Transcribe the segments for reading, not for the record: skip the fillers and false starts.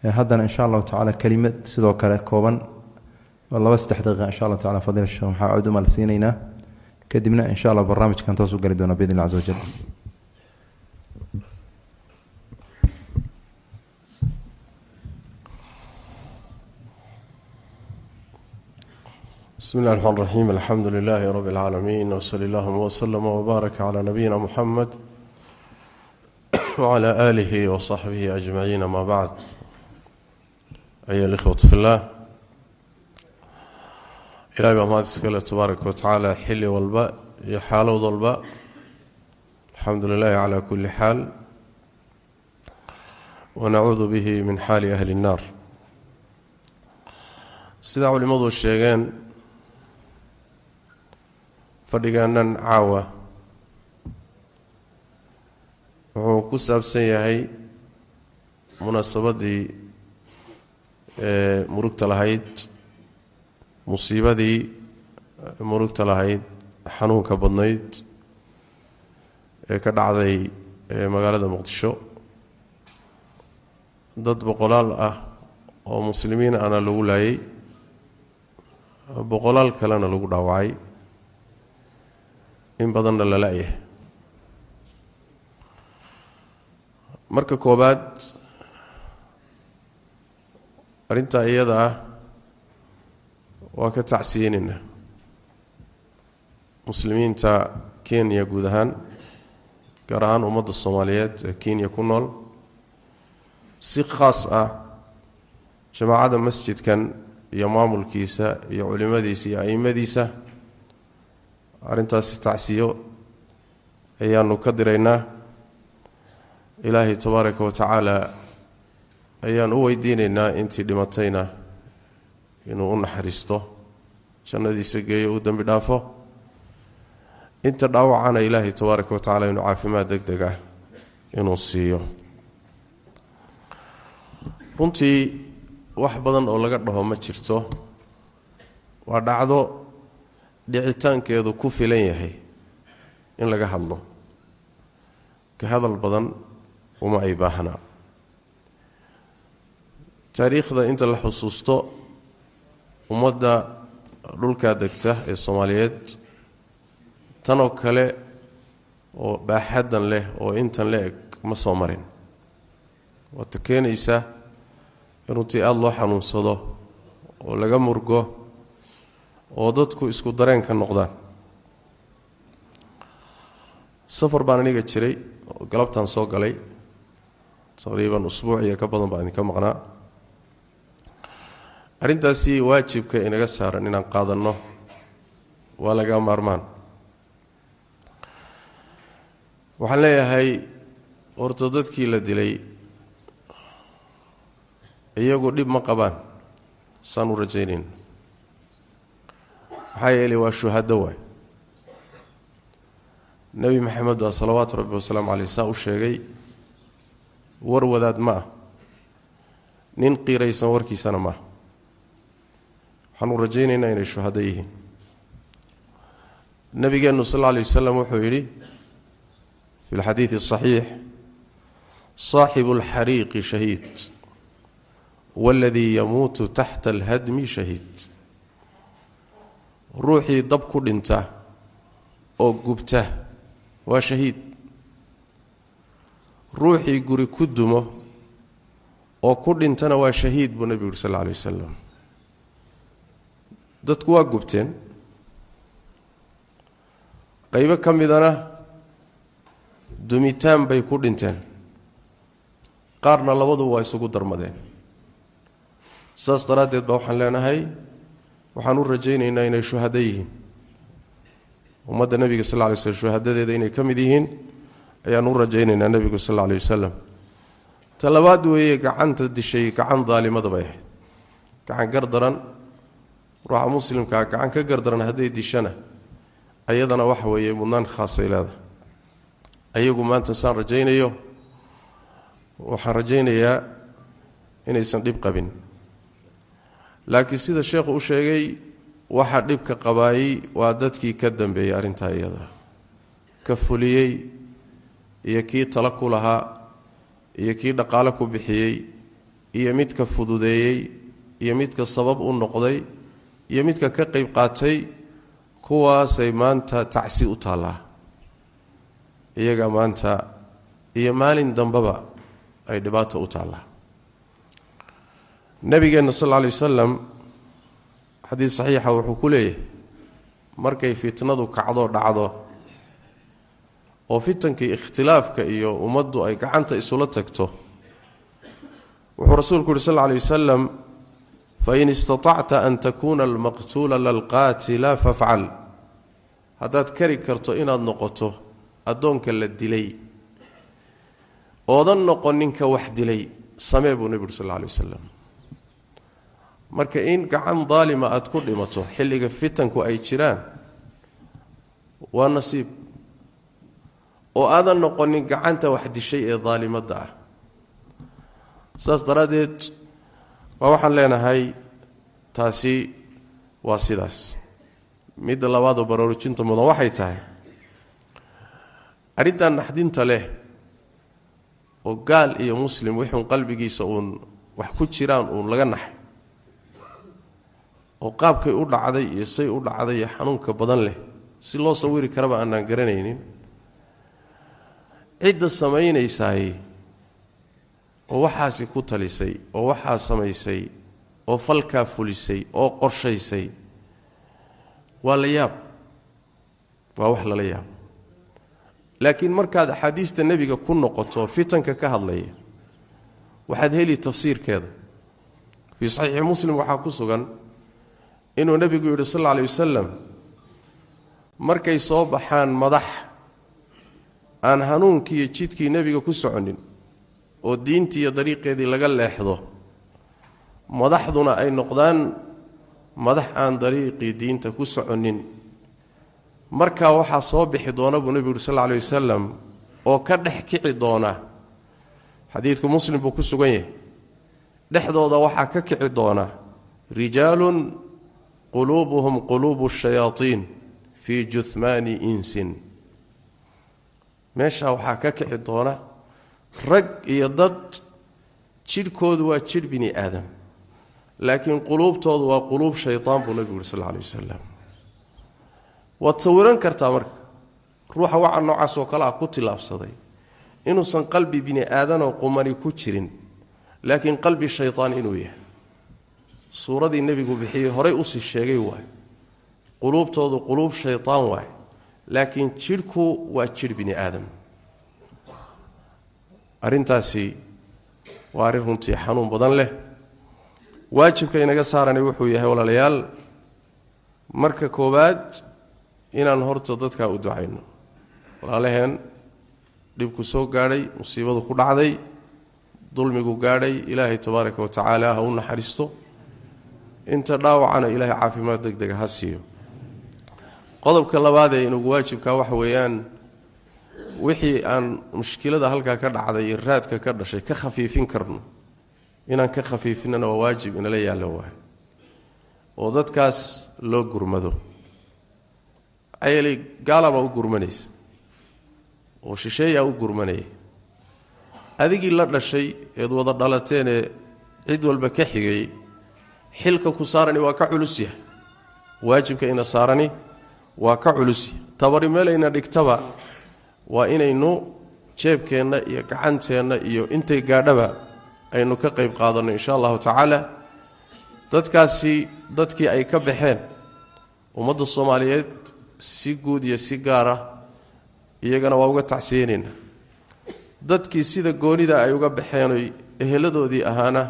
haddana insha allahu tacaala kelimad sidoo kale kooban oo 2-3 daqiiqa insha allahu tacaala fadiila sheekh waxaa cod u maalsiinaynaa kadibna insha allah barnaamijkan toos u gali doona biidn illah caza wajal. بسم الله الرحمن الرحيم الحمد لله رب العالمين وصلى الله وسلم وبارك على نبينا محمد وعلى آله وصحبه أجمعين ما بعد أيها الإخوة في الله إلهي بما تسكال تبارك وتعالى حل والباء يحال وضلباء الحمد لله على كل حال ونعوذ به من حال أهل النار استدعوا لموضوع الشيغان fadhigaanan caawa wuxuu ku saabsan yahay munaasabadii murugta lahayd musiibadii murugta lahayd xanuunka badnayd ee ka dhacday magaalada muqdisho dad boqolaal ah oo muslimiin ana lagu laayay boqolaal kalena lagu dhaawacay in badanna la laayahay marka koobaad arinta iyada ah waa ka tacsiinina muslimiinta Kenya guud ahaan gaar ahaan ummadda Soomaaliyeed ee Kenya ku nool si khaas ah jamaacada masjidkan iyo maamulkiisa iyo culimadiisa iyo aimadiisa arintaas tacsiyo ayaanu ka diraynaa ilaahay tabaaraka wa tacaala ayaan u weydiinaynaa intii dhimatayna inuu u naxariisto jannadiisa geeyo u dambi dhaafo inta dhaawacana ilaahay tabaaraka wa tacaala inuu caafimaad degdeg ah inuu siiyo runtii wax badan oo laga dhaho ma jirto waa dhacdo dhicitaankeedu ku filan yahay in laga hadlo ka hadal badan uma ay baahna taariikhda inta la xusuusto ummadda dhulka degta ee Soomaaliyeed tanoo kale oo baaxadan leh oo intan leeg ma soo marin wata keenaysa runtii aad loo xanuunsado oo laga murgo oo dadku isku dareen ka noqdaan safar baan aniga jiray galabtan soo galay taqriiban usbuuciya ka badan baan ka maqnaa arintaasi waajibka inaga saaran inaan qaadanno waa laga maarmaan waxaan leeyahay horta dadkii la dilay iyagu dhib ma qabaan saan u rajaynayn حيالي وشهدوا نبي محمد صلوات ربي وسلام عليه ساو الشيغي وروداد ما ننقي رئيسا وركي سنة ما حنو رجينينا إلى الشهدائه النبي قال صلى الله عليه وسلم وحيري في الحديث الصحيح صاحب الحريق شهيد والذي يموت تحت الهدم شهيد ruuxii dab ku dhinta oo gubta waa shahiid ruuxii guri ku dumo oo ku dhintana waa shahiid buu nabiga sallallahu alayhi wasallam dadku waa gubteen qayb ka midana dumitaan bay ku dhinteen qaarna labadu waa isugu darmadeen saas daraadeed baa waxaan leenahay waxaan u rajaynaynaa inay shuhada yihiin ummadda nabiga sallallahu alayhi wasallam shuhadadeeda inay ka mid yihiin ayaan u rajaynaynaa nabiga sallallahu alayhi wasallam talabaad weeye gacanta dishay gacan daalimada bay ahayd gacan gardaran ruuxa muslimka gacan ka gardaran haday dishana ayadana wax weeye mudnaan khaasaylaada ayagu maanta saan rajaynayo waxaan rajaynayaa inaysan dhib qabin laakiin sida sheekhu u sheegay waxa dhibka qabaayay waa dadkii ka dambeeyay arinta iyada ka fuliyay iyo kii tala ku lahaa iyo kii dhaqaale ku bixiyay iyo midka fududeeyey iyo midka sabab u noqday iyo midka ka qayb qaatay kuwaasay maanta tacsi u taallaa iyaga maanta iyo maalin dambaba ay dhibaato u taallaa nabigeenna sal alla alay wasalam xadiis saxiixa wuxuu ku leeyahay markay fitnadu kacdo dhacdo oo fitankii ikhtilaafka iyo ummaddu ay gacanta isula tagto wuxuu rasuulku yidhi sal alla alay wasalam fain istatacta an takuuna almaqtuula lalqaatila fafcal haddaad kari karto inaad noqoto addoonka la dilay oodan noqon ninka wax dilay samee buu nebi yuri sal alla alay wasalam marka in gacan daalima aad ku dhimato xilliga fitanku ay jiraan waa nasiib oo aadan noqonin gacanta wax dishay ee daalimadda ah saas daraaddeed waa waxaan leenahay taasi waa sidaas midda labaad oo baraarujinta mudan waxay tahay arrintan naxdinta leh oo gaal iyo muslim wixuun qalbigiisa uun wax ku jiraan uun laga naxay oo qaabkay u dhacday iyo say u dhacday iyo xanuunka badan leh si loo sawiri karaba aanaan garanaynin cidda samaynaysaay oo waxaasi ku talisay oo waxaa samaysay oo falkaa fulisay oo qorshaysay waa la yaab waa wax lala yaab laakiin markaad axaadiista nebiga ku noqoto fitanka ka hadlaya waxaad heli tafsiirkeeda fii saxiixi muslim waxaa ku sugan inuu nebigu yidhi sal alla alay wasalam markay soo baxaan madax aan hanuunkii iyo jidkii nebiga ku soconin oo diintii iyo dariiqeedii laga leexdo madaxduna ay noqdaan madax aan dariiqii diinta ku soconin markaa waxaa soo bixi doona buu nebigu yuri sal alla alay wasalam oo ka dhex kici doona xadiidku muslim buu ku sugan yahay dhexdooda waxaa ka kici doona rijaalun quluubuhum quluubu shayaatiin fii juhmaani insin meeshaa waxaa ka kici doona rag iyo dad jidhkoodu waa jidh bini aadam laakiin quluubtoodu waa quluub shaytaan buu nebigu yuri sal alla alay wasalam waad sawiran kartaa marka ruuxa waxa noocaas oo kale ah ku tilaabsaday inuusan qalbi bini aadanoo qumani ku jirin laakiin qalbi shaytaan inuu yahay suuradii nebigu bixiyey horay usii sheegay waay quluubtoodu quluub shaytaan waay laakiin jidhku waa jidh bini aadam arrintaasi waa arrin runtii xanuun badan leh waajibka inaga saaranay wuxuu yahay walaalayaal marka koowaad inaan horta dadkaa u ducayno walaalaheen dhibku soo gaadhay musiibadu ku dhacday dulmigu gaadhay ilaahay tabaaraka wa tacaala ha u naxariisto inta dhaawacana ilaahay caafimaad degdega ha siiyo qodobka labaad ee inugu waajibkaa waxa weeyaan wixii aan mushkilada halkaa ka dhacday iyo raadka ka dhashay ka khafiifin karno inaan ka khafiifinana waa waajib inala yaallo waay oo dadkaas loo gurmado ayalay gaalabaa u gurmanaysa oo shisheeyaa u gurmanaya adigii la dhashay eed wada dhalateenee cid walba ka xigay xilka ku saarani waa ka culus yahay waajibka ina saarani waa ka culus yahay tabari meelayna dhigtaba waa inaynu jeebkeenna iyo gacanteenna iyo intay gaadhaba aynu ka qayb qaadanno insha allahu tacaala dadkaasi dadkii ay ka baxeen ummadda soomaaliyeed si guud iyo si gaara iyagana waa uga tacsiyeynaynaa dadkii sida goonida ay uga baxeenoy eheladoodii ahaana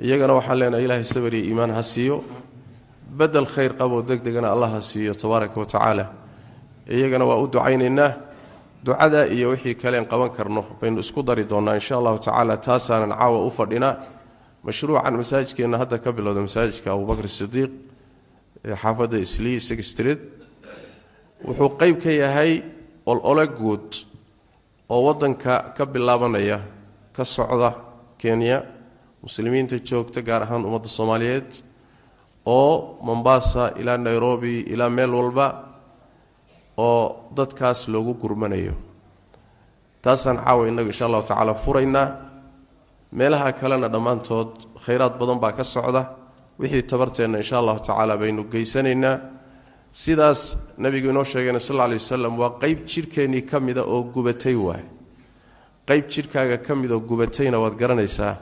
iyagana waxaan leenahay ilaahay sabar iyo iimaan ha siiyo bedel khayr qaboo degdegana allah ha siiyo tabaaraka wa tacaala iyagana waa u ducaynaynaa ducada iyo wixii kaleen qaban karno baynu isku dari doonnaa insha allahu tacaala taasaanan caawa u fadhinaa mashruucan masaajidkeenna hadda ka bilowda masaajidka abubakr sidiiq ee xaafadda islii street wuxuu qayb ka yahay olole guud oo waddanka ka bilaabanaya ka socda kenya muslimiinta joogta gaar ahaan ummadda soomaaliyeed oo mombasa ilaa nairobi ilaa meel walba oo dadkaas loogu gurmanayo taasaan caawa innagu insha allahu tacaala furaynaa meelaha kalena dhammaantood khayraad badan baa ka socda wixii tabarteenna insha allahu tacaala baynu geysanaynaa sidaas nabigu inoo sheegayna sallallahu alayhi wasallam waa qayb jirkeennii ka mida oo gubatay waay qayb jirkaaga ka mid oo gubatayna waad garanaysaa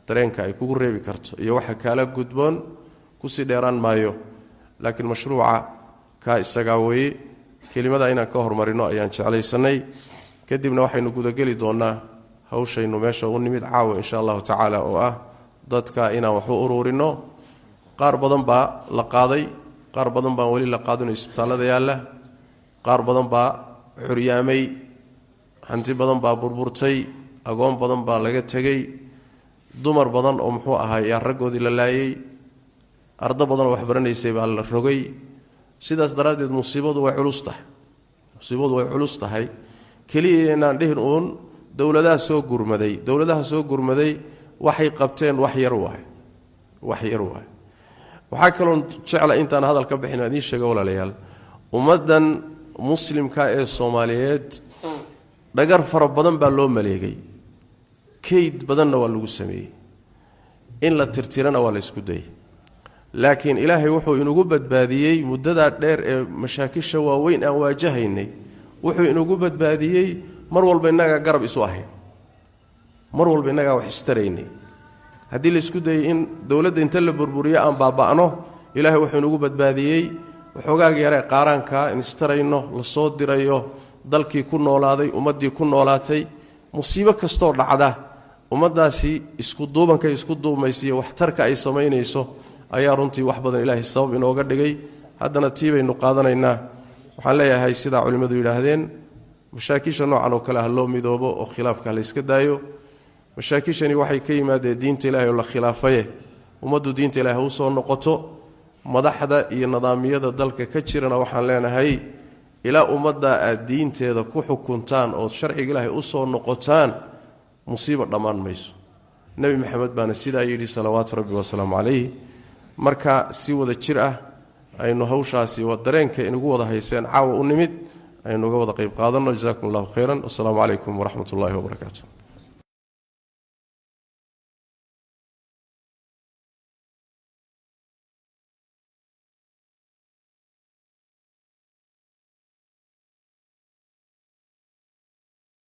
dareenka ay kugu reebi karto iyo waxa kala gudboon ku si dheeraan maayo laakiin mashruuca ka isaga way kelimada inaan ka hormarino ayaan jeclaysanay kadibna waxaynu gudageli doonaa hawshaynu meesha u nimid caawa insha allahu tacaala oo ah dadka inaan wax u ururino qaar badan baa la qaaday qaar badan baan wali la qaadin isbitaalada yaala qaar badan baa xuryaamay hanti badan baa burburtay agoon badan baa laga tagay dumar badan oo muxuu ahaa yaa raggoodii la laayay arda badan oo wax baranaysay baa la rogay sidaas daraadeed musiibadu way culus tahay kaliya inaan dhihin uun dawladaha soo gurmaday waxay qabteen wax yar waay waxaa kaloo jecla intaan hadal ka bixin aan sheego walaalayaal ummadan muslimka ee Soomaaliyeed dhagar fara badan baa loo maleegay kayd badanna waa lagu sameeyay in la tirtirana waa la isku dayay laakiin ilaahay wuxuu inagu badbaadiyay muddada dheer ee mashaakisha waaweyn aan waajahaynay wuxuu inagu badbaadiyay mar walba inaga garab isu ahayn mar walba inaga wax istaraynay haddii la isku dayay in dawladda inta la burburiyo aan baaba'no ilaahay wuxuu inagu badbaadiyay waxoogaag yare qaaraanka in istarayno la soo dirayo dalkii ku noolaaday ummadii ku noolaatay musiibo kastoo dhacda ummadaasi isku duumaysiyo waxtarka ay sameynayso ayaa runtii wax badan ilaahay sabab inooga dhigay haddana tiibaynu qaadanaynaa waxaan leeyahay sida culimadu yiraahdeen mashaakisha noocan oo kale ah loo midoobo oo khilaafka la iska daayo mashaakishani waxay ka yimaadeen diinta ilaahay oo la khilaafay ummaddu diinta ilaahay u soo noqoto madaxda iyo nidaamyada dalka ka jirana waxaan leenahay ilaa ummadda aad diinteeda ku xukuntaan oo sharciga ilaahay u soo noqotaan musiibo dhamaan mayso nabi maxamed baana sidaa yiri salawaatu rabbi wa salaamu alayhi marka si wada jir ah aynu hawshaasi wada dareenka inagu wada hayseen caawa u nimid aynu uga wada qayb qaadano jazaakumullahu khayran assalamu alaykum wa rahmatullahi wa barakatuh